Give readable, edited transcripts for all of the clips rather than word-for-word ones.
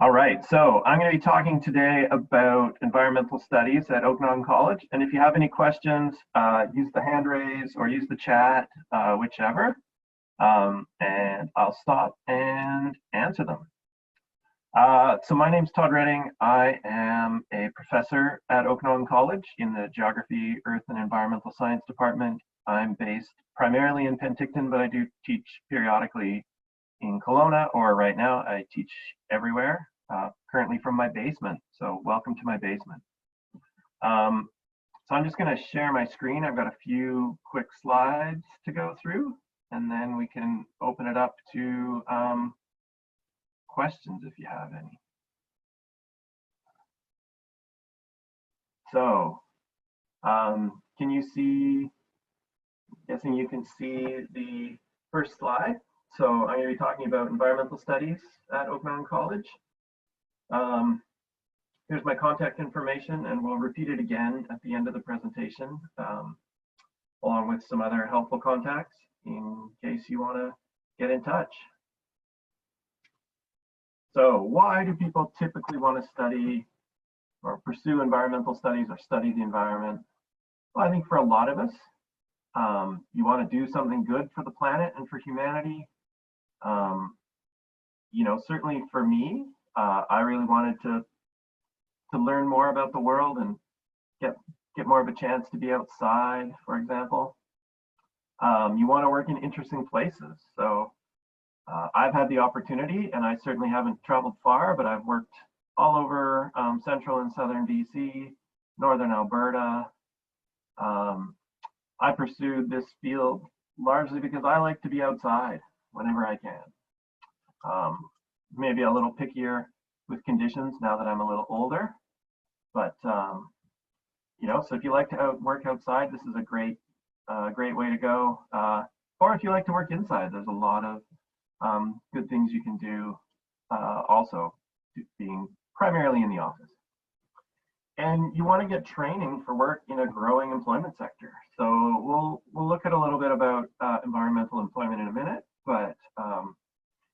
All right, so I'm going to be talking today about environmental studies at Oakmont College. And if you have any questions, use the hand raise or use the chat, whichever, and I'll stop and answer them. So my name's Todd Redding. I am a professor at Oakmont College in the Geography, Earth, and Environmental Science Department. I'm based primarily in Penticton, but I do teach periodically in Kelowna, or right now I teach everywhere, currently from my basement. So welcome to my basement. So I'm just going to share my screen. I've got a few quick slides to go through, and then we can open it up to questions if you have any. So can you see, guessing you can see the first slide. So I'm going to be talking about environmental studies at Oakmont College. Here's my contact information, and we'll repeat it again at the end of the presentation, along with some other helpful contacts in case you want to get in touch. So why do people typically want to study or pursue environmental studies or study the environment? Well, I think for a lot of us, you want to do something good for the planet and for humanity. You know, certainly for me, I really wanted to learn more about the world and get more of a chance to be outside, for example. You want to work in interesting places. So I've had the opportunity, and I certainly haven't traveled far, but I've worked all over central and southern BC, northern Alberta. I pursued this field largely because I like to be outside whenever I can. Maybe a little pickier with conditions now that I'm a little older, but you know, so if you like to work outside, this is a great way to go. Or if you like to work inside, there's a lot of good things you can do also, being primarily in the office. And you want to get training for work in a growing employment sector. So we'll look at a little bit about environmental employment in a minute, but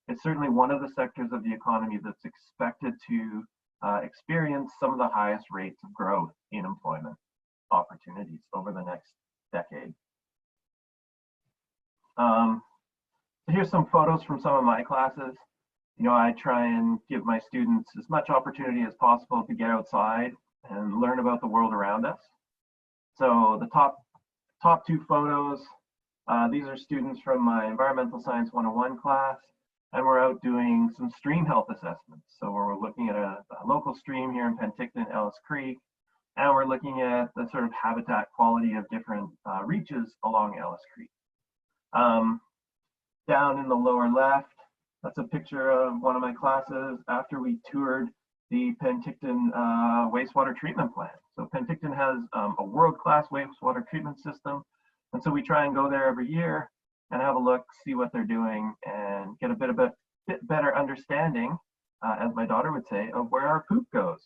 it's certainly one of the sectors of the economy that's expected to experience some of the highest rates of growth in employment opportunities over the next decade. Here's some photos from some of my classes. You know, I try and give my students as much opportunity as possible to get outside and learn about the world around us. So the top two photos, these are students from my Environmental Science 101 class, and we're out doing some stream health assessments. So we're looking at a local stream here in Penticton, Ellis Creek, and we're looking at the sort of habitat quality of different reaches along Ellis Creek. Down in the lower left, that's a picture of one of my classes after we toured the Penticton wastewater treatment plant. So Penticton has a world-class wastewater treatment system, and so we try and go there every year and have a look, see what they're doing, and get a bit better understanding, as my daughter would say, of where our poop goes.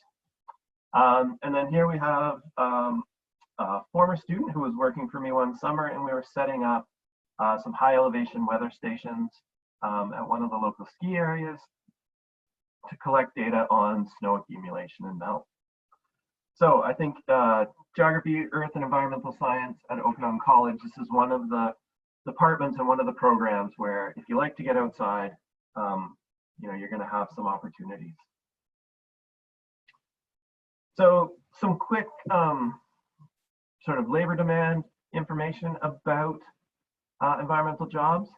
And then here we have a former student who was working for me one summer, and we were setting up some high elevation weather stations at one of the local ski areas to collect data on snow accumulation and melt. So I think Geography, Earth, and Environmental Science at Oakmont College, this is one of the departments and one of the programs where if you like to get outside, you know, you're going to have some opportunities. So some quick sort of labor demand information about environmental jobs.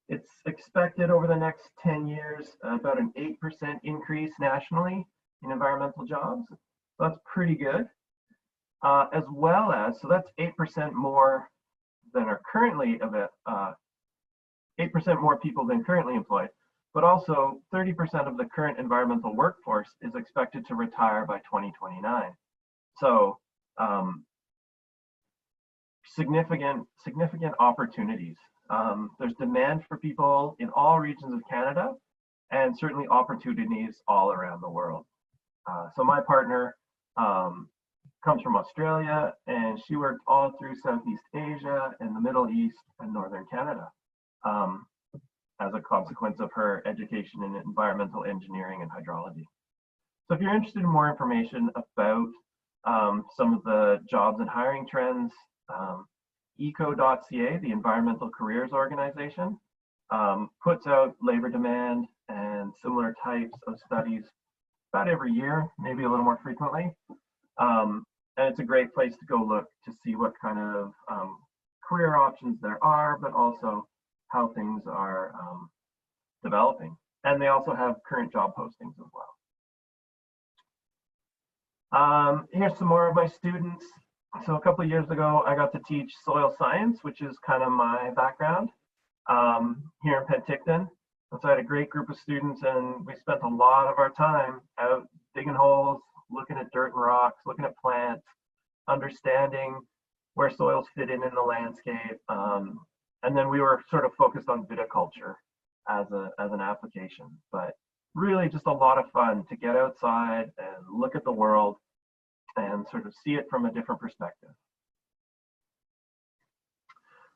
It's expected over the next 10 years, about an 8% increase nationally in environmental jobs. So that's pretty good. As well as, so that's 8% more than are currently, 8% more people than currently employed, but also 30% of the current environmental workforce is expected to retire by 2029. So significant opportunities. There's demand for people in all regions of Canada, and certainly opportunities all around the world. So my partner comes from Australia, and she worked all through Southeast Asia and the Middle East and Northern Canada as a consequence of her education in environmental engineering and hydrology. So if you're interested in more information about some of the jobs and hiring trends, eco.ca, the Environmental Careers Organization, puts out labor demand and similar types of studies about every year, maybe a little more frequently. And it's a great place to go look to see what kind of career options there are, but also how things are developing. And they also have current job postings as well. Here's some more of my students. So a couple of years ago, I got to teach soil science, which is kind of my background here in Penticton. And so I had a great group of students, and we spent a lot of our time out digging holes, looking at dirt and rocks, looking at plants, understanding where soils fit in the landscape. And then we were sort of focused on viticulture as an application. But really just a lot of fun to get outside and look at the world and sort of see it from a different perspective.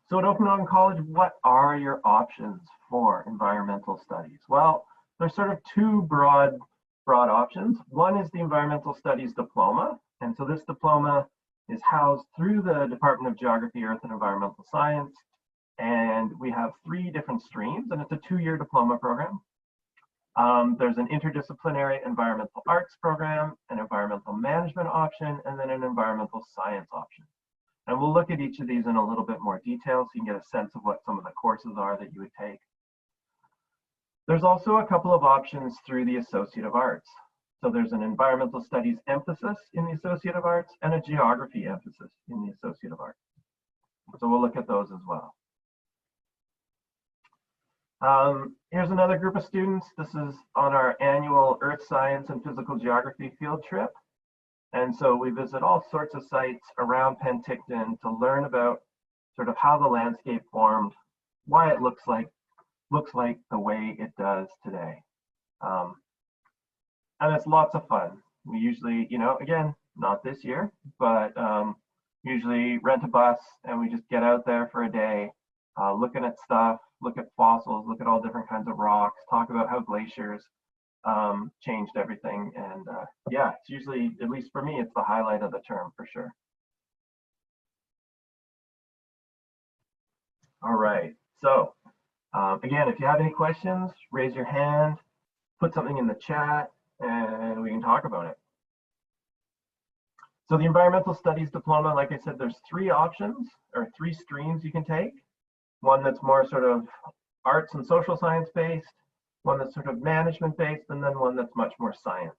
So at Oakmont College, what are your options for environmental studies? Well, there's sort of two broad options. One is the Environmental Studies Diploma. And so this diploma is housed through the Department of Geography, Earth and Environmental Science. And we have 3 different streams, and it's a 2-year diploma program. There's an interdisciplinary environmental arts program, an environmental management option, and then an environmental science option. And we'll look at each of these in a little bit more detail so you can get a sense of what some of the courses are that you would take. There's also a couple of options through the Associate of Arts. So there's an environmental studies emphasis in the Associate of Arts and a geography emphasis in the Associate of Arts. So we'll look at those as well. Here's another group of students. This is on our annual Earth Science and Physical Geography field trip. And so we visit all sorts of sites around Penticton to learn about sort of how the landscape formed, why it looks like the way it does today. And it's lots of fun. We usually, again, not this year, but usually rent a bus and we just get out there for a day, looking at stuff, look at fossils, look at all different kinds of rocks, talk about how glaciers changed everything. And yeah, it's usually, at least for me, it's the highlight of the term for sure. All right, so again, if you have any questions, raise your hand, put something in the chat, and we can talk about it. So the Environmental Studies Diploma, like I said, there's 3 options or 3 streams you can take. One that's more sort of arts and social science based, one that's sort of management based, and then one that's much more science.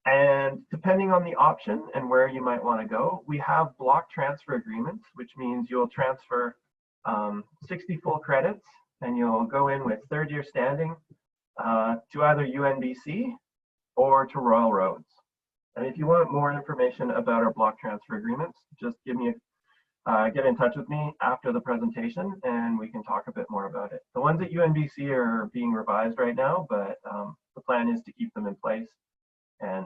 And depending on the option and where you might want to go, we have block transfer agreements, which means you'll transfer 60 full credits and you'll go in with 3rd year standing to either UNBC or to Royal Roads. And if you want more information about our block transfer agreements, just give me get in touch with me after the presentation and we can talk a bit more about it. The ones at UNBC are being revised right now, but the plan is to keep them in place. And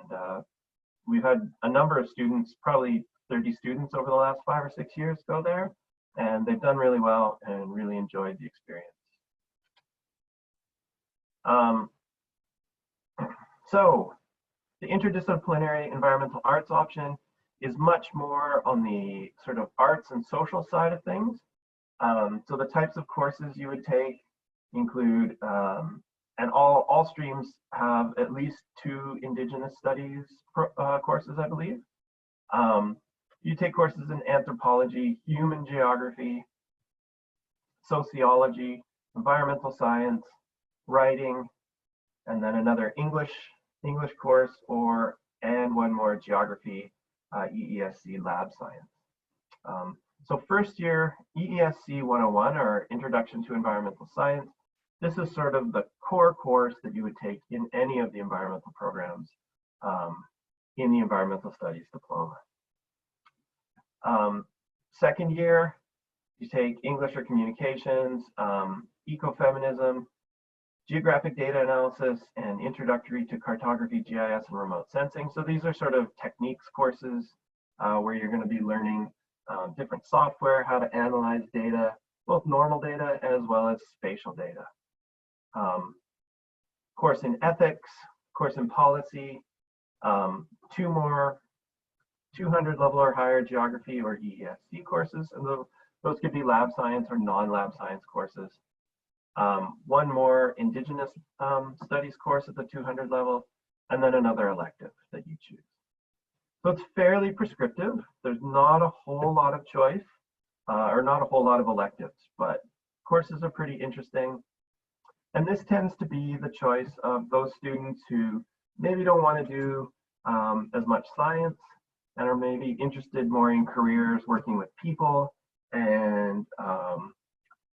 we've had a number of students, probably 30 students over the last 5 or 6 years go there, and they've done really well and really enjoyed the experience. So the interdisciplinary environmental arts option is much more on the sort of arts and social side of things. So the types of courses you would take include, and all streams have at least 2 Indigenous studies courses, I believe. You take courses in anthropology, human geography, sociology, environmental science, writing, and then another English course, and one more geography, EESC lab science. So first year, EESC 101, or Introduction to Environmental Science, this is sort of the core course that you would take in any of the environmental programs in the Environmental Studies Diploma. Second year, you take English or Communications, Ecofeminism, Geographic Data Analysis, and Introductory to Cartography, GIS, and Remote Sensing. So these are sort of techniques courses where you're going to be learning different software, how to analyze data, both normal data as well as spatial data. Course in ethics, course in policy, 2 more 200 level or higher geography or EESC courses, and those could be lab science or non-lab science courses. 1 more Indigenous studies course at the 200 level, and then another elective that you choose. So it's fairly prescriptive. There's not a whole lot of choice, or not a whole lot of electives, but courses are pretty interesting. And this tends to be the choice of those students who maybe don't want to do as much science and are maybe interested more in careers working with people and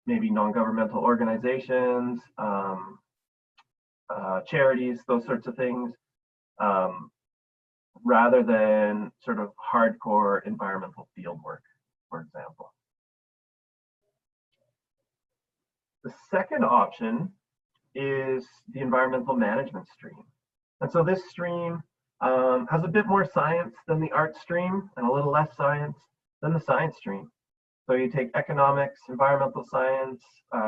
maybe non-governmental organizations, charities, those sorts of things, rather than sort of hardcore environmental field work, for example. The second option is the environmental management stream. And so this stream has a bit more science than the art stream and a little less science than the science stream. So you take economics, environmental science,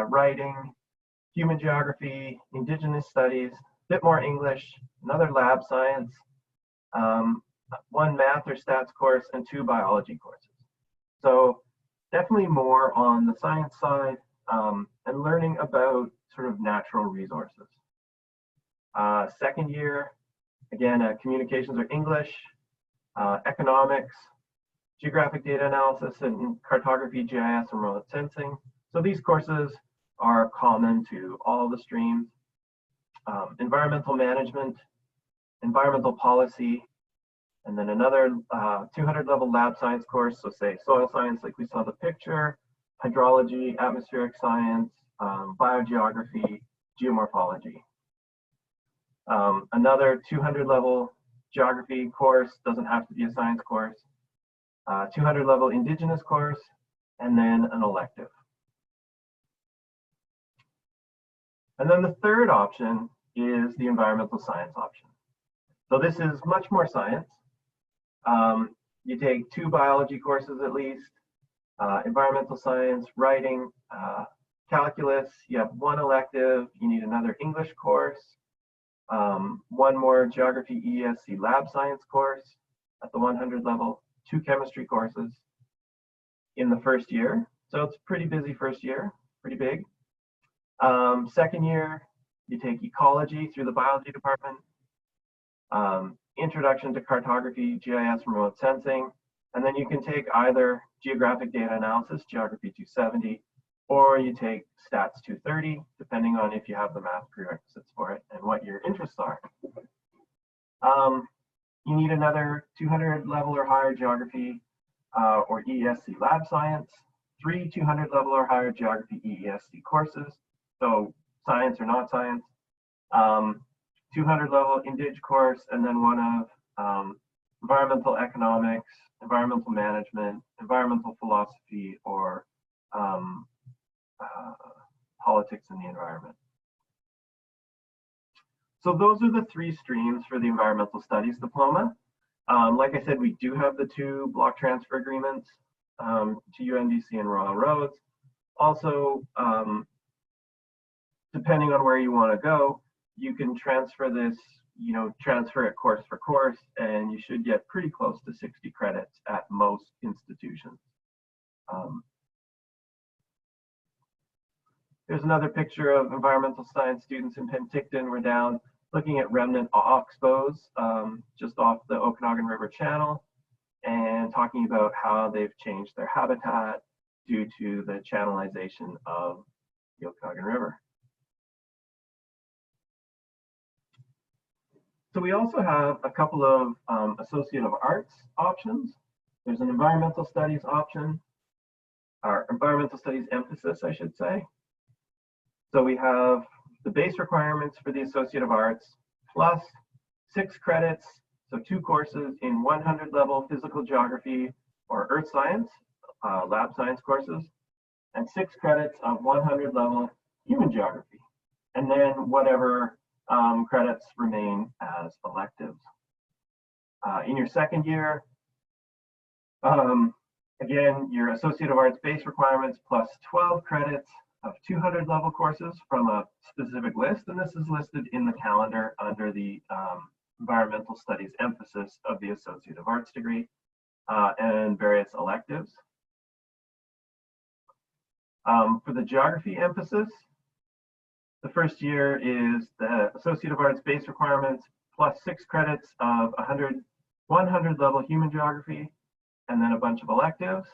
writing, human geography, Indigenous studies, a bit more English, another lab science, 1 math or stats course, and 2 biology courses. So definitely more on the science side and learning about sort of natural resources. Second year, again, communications or English, economics, geographic data analysis, and cartography, GIS, and remote sensing. So these courses are common to all the streams. Environmental management, environmental policy, and then another 200 level lab science course. So say soil science, like we saw the picture, hydrology, atmospheric science, biogeography, geomorphology. Another 200 level geography course, doesn't have to be a science course, 200 level Indigenous course, and then an elective. And then the third option is the environmental science option. So this is much more science. You take 2 biology courses at least, environmental science, writing, calculus, you have 1 elective, you need another English course, 1 more geography ESC lab science course at the 100 level, 2 chemistry courses in the first year. So it's a pretty busy first year, pretty big. Second year, you take ecology through the biology department, introduction to cartography, GIS, remote sensing, and then you can take either geographic data analysis, geography 270, or you take stats 230, depending on if you have the math prerequisites for it and what your interests are. You need another 200 level or higher geography or EESC lab science, 3 200 level or higher geography EESC courses, so science or not science, 200 level Indig course, and then 1 of environmental economics, environmental management, environmental philosophy, or politics in the environment. So those are the 3 streams for the Environmental Studies Diploma. Like I said, we do have the 2 block transfer agreements to UNDC and Royal Roads. Also, depending on where you want to go, you can transfer this, transfer it course for course, and you should get pretty close to 60 credits at most institutions. Here's another picture of environmental science students in Penticton. We're down looking at remnant oxbows just off the Okanagan River Channel and talking about how they've changed their habitat due to the channelization of the Okanagan River. So we also have a couple of Associate of Arts options. There's an environmental studies option, or environmental studies emphasis, I should say. So we have the base requirements for the Associate of Arts plus 6 credits, so 2 courses in 100 level physical geography or earth science, lab science courses, and 6 credits of 100 level human geography, and then whatever credits remain as electives. In your second year, again, your Associate of Arts base requirements plus 12 credits of 200 level courses from a specific list, and this is listed in the calendar under the Environmental Studies emphasis of the Associate of Arts degree and various electives. For the geography emphasis, the first year is the Associate of Arts base requirements plus 6 credits of 100 level human geography, and then a bunch of electives.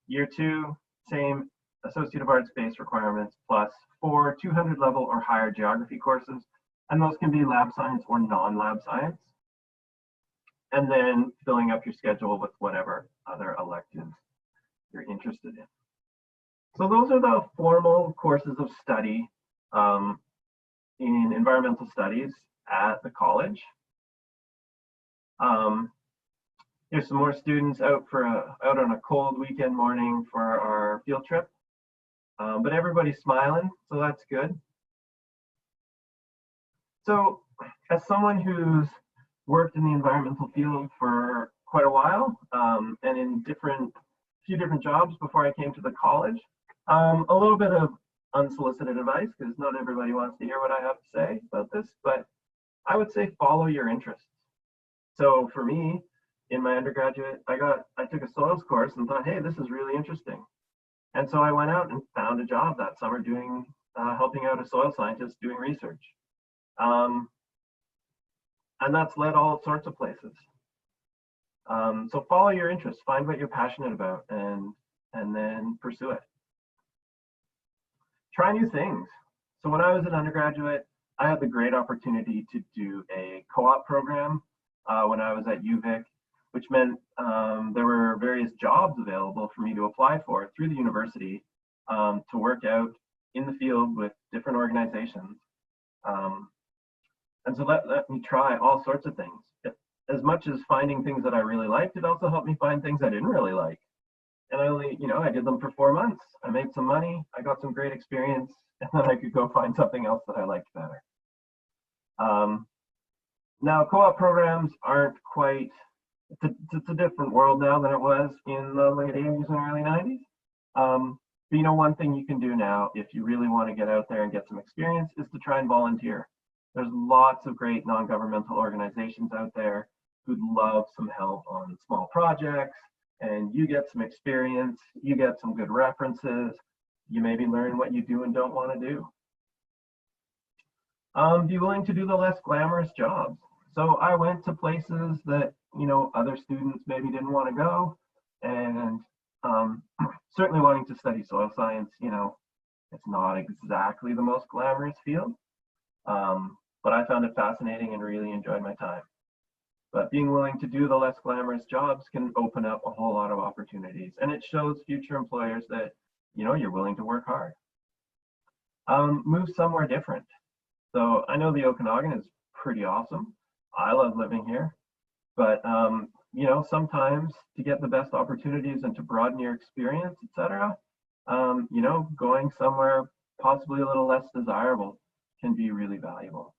Year 2, same Associate of Arts base requirements plus 4 200 level or higher geography courses, and those can be lab science or non-lab science. And then filling up your schedule with whatever other electives you're interested in. So those are the formal courses of study in environmental studies at the college. There's some more students out on a cold weekend morning for our field trip, but everybody's smiling, so that's good. So as someone who's worked in the environmental field for quite a while and in few different jobs before I came to the college, a little bit of unsolicited advice, because not everybody wants to hear what I have to say about this, but I would say follow your interests. So for me, in my undergraduate, I took a soils course and thought, hey, this is really interesting. And so I went out and found a job that summer doing, helping out a soil scientist doing research. And that's led all sorts of places. So follow your interests, find what you're passionate about, and then pursue it. Try new things. So when I was an undergraduate, I had the great opportunity to do a co-op program when I was at UVic, which meant there were various jobs available for me to apply for through the university to work out in the field with different organizations. And so that let me try all sorts of things. As much as finding things that I really liked, it also helped me find things I didn't really like. And I did them for 4 months. I made some money, I got some great experience, and then I could go find something else that I liked better. Now, co-op programs aren't quite, it's a different world now than it was in the late 80s and early 90s. But one thing you can do now, if you really want to get out there and get some experience, is to try and volunteer. There's lots of great non-governmental organizations out there who'd love some help on small projects, and you get some experience, you get some good references, you maybe learn what you do and don't want to do. Be willing to do the less glamorous jobs. So I went to places that, other students maybe didn't want to go, and certainly wanting to study soil science, it's not exactly the most glamorous field, but I found it fascinating and really enjoyed my time. But being willing to do the less glamorous jobs can open up a whole lot of opportunities, and it shows future employers that, you're willing to work hard. Move somewhere different. So I know the Okanagan is pretty awesome. I love living here, but sometimes to get the best opportunities and to broaden your experience, etc., going somewhere possibly a little less desirable can be really valuable.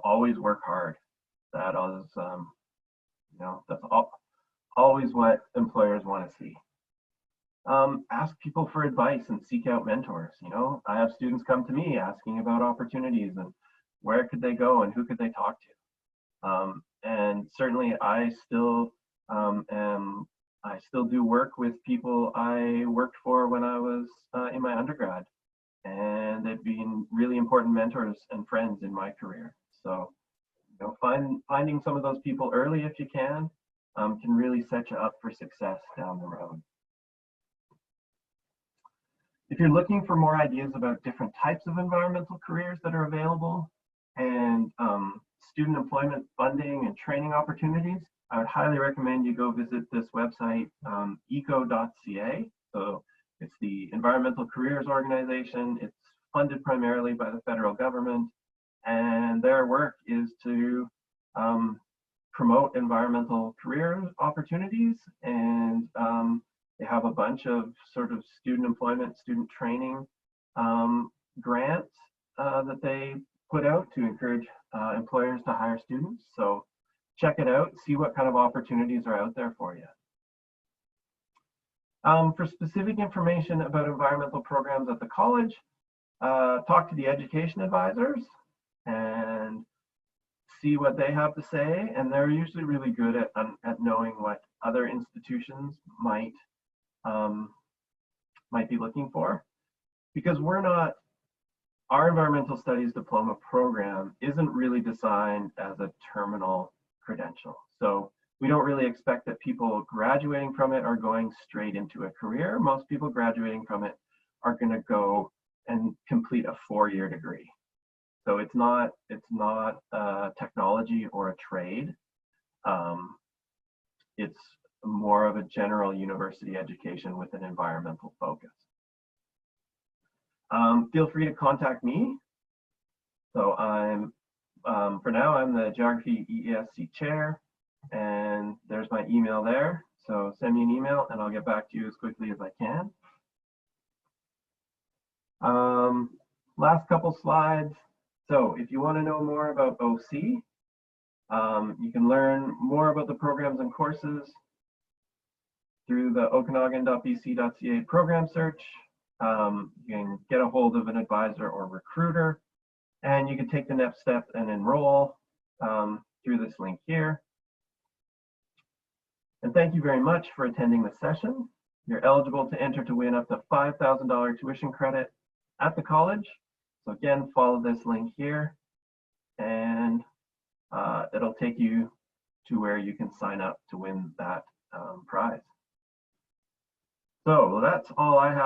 Always work hard. That is, that's always what employers want to see. Ask people for advice and seek out mentors. I have students come to me asking about opportunities and where could they go and who could they talk to. And certainly I still do work with people I worked for when I was in my undergrad, and they've been really important mentors and friends in my career. So finding some of those people early if you can really set you up for success down the road. If you're looking for more ideas about different types of environmental careers that are available and student employment funding and training opportunities, I would highly recommend you go visit this website, eco.ca. So it's the Environmental Careers Organization. It's funded primarily by the federal government, and their work is to promote environmental career opportunities, and they have a bunch of sort of student employment, student training grants that they put out to encourage employers to hire students. So check it out, see what kind of opportunities are out there for you. For specific information about environmental programs at the college, talk to the education advisors and see what they have to say. And they're usually really good at knowing what other institutions might be looking for, because our Environmental Studies Diploma program isn't really designed as a terminal credential. So we don't really expect that people graduating from it are going straight into a career. Most people graduating from it are going to go and complete a 4-year degree. So it's not a technology or a trade. It's more of a general university education with an environmental focus. Feel free to contact me. So for now, I'm the Geography EESC chair, and there's my email there. So send me an email and I'll get back to you as quickly as I can. Last couple slides. So if you want to know more about OC, you can learn more about the programs and courses through the okanagan.bc.ca program search. You can get a hold of an advisor or recruiter, and you can take the next step and enroll through this link here. And thank you very much for attending the session. You're eligible to enter to win up to $5,000 tuition credit at the college. So again, follow this link here, and it'll take you to where you can sign up to win that prize. So that's all I have.